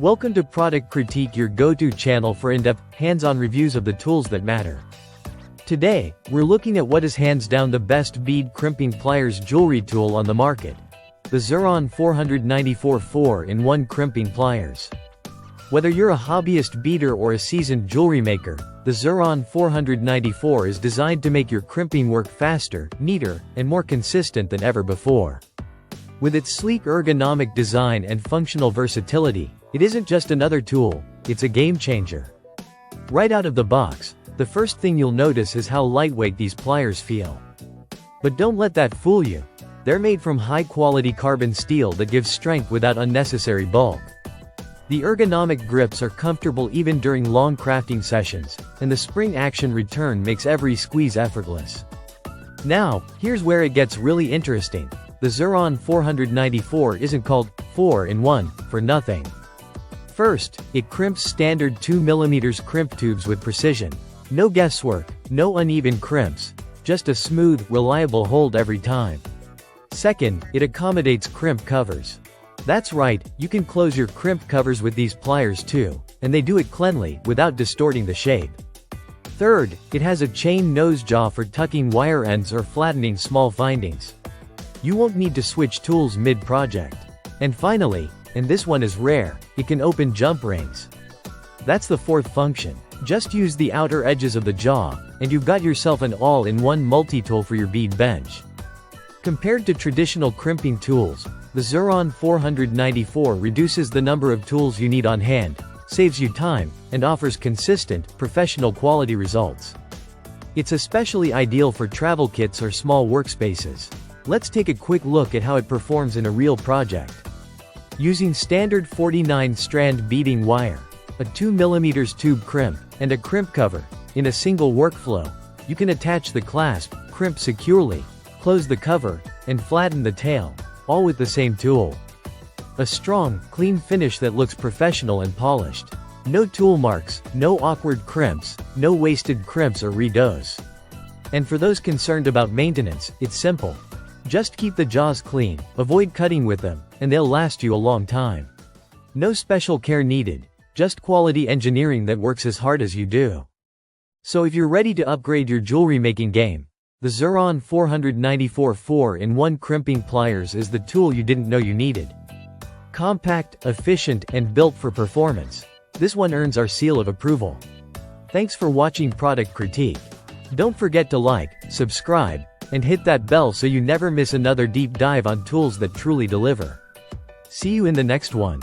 Welcome to Product Critique, your go-to channel for in-depth, hands-on reviews of the tools that matter. Today, we're looking at what is hands down the best bead crimping pliers jewelry tool on the market. The Xuron 494 4-in-1 Crimping Pliers. Whether you're a hobbyist beader or a seasoned jewelry maker, the Xuron 494 is designed to make your crimping work faster, neater, and more consistent than ever before. With its sleek ergonomic design and functional versatility, it isn't just another tool, it's a game changer. Right out of the box, the first thing you'll notice is how lightweight these pliers feel. But don't let that fool you. They're made from high-quality carbon steel that gives strength without unnecessary bulk. The ergonomic grips are comfortable even during long crafting sessions, and the spring action return makes every squeeze effortless. Now, here's where it gets really interesting. The Xuron 494 isn't called 4-in-1 for nothing. First, it crimps standard 2mm crimp tubes with precision. No guesswork, no uneven crimps, just a smooth, reliable hold every time. Second, it accommodates crimp covers. That's right, you can close your crimp covers with these pliers too, and they do it cleanly, without distorting the shape. Third, it has a chain nose jaw for tucking wire ends or flattening small findings. You won't need to switch tools mid-project. And finally, and this one is rare, it can open jump rings. That's the fourth function. Just use the outer edges of the jaw, and you've got yourself an all-in-one multi-tool for your bead bench. Compared to traditional crimping tools, the Xuron 494 reduces the number of tools you need on hand, saves you time, and offers consistent, professional quality results. It's especially ideal for travel kits or small workspaces. Let's take a quick look at how it performs in a real project. Using standard 49-strand beading wire, a 2mm tube crimp, and a crimp cover, in a single workflow, you can attach the clasp, crimp securely, close the cover, and flatten the tail, all with the same tool. A strong, clean finish that looks professional and polished. No tool marks, no awkward crimps, no wasted crimps or redos. And for those concerned about maintenance, it's simple. Just keep the jaws clean, avoid cutting with them, and they'll last you a long time. No special care needed, just quality engineering that works as hard as you do. So if you're ready to upgrade your jewelry making game, the Xuron 494 4-in-1 Crimping Pliers is the tool you didn't know you needed. Compact, efficient, and built for performance. This one earns our seal of approval. Thanks for watching Product Critique. Don't forget to like, subscribe, and hit that bell so you never miss another deep dive on tools that truly deliver. See you in the next one.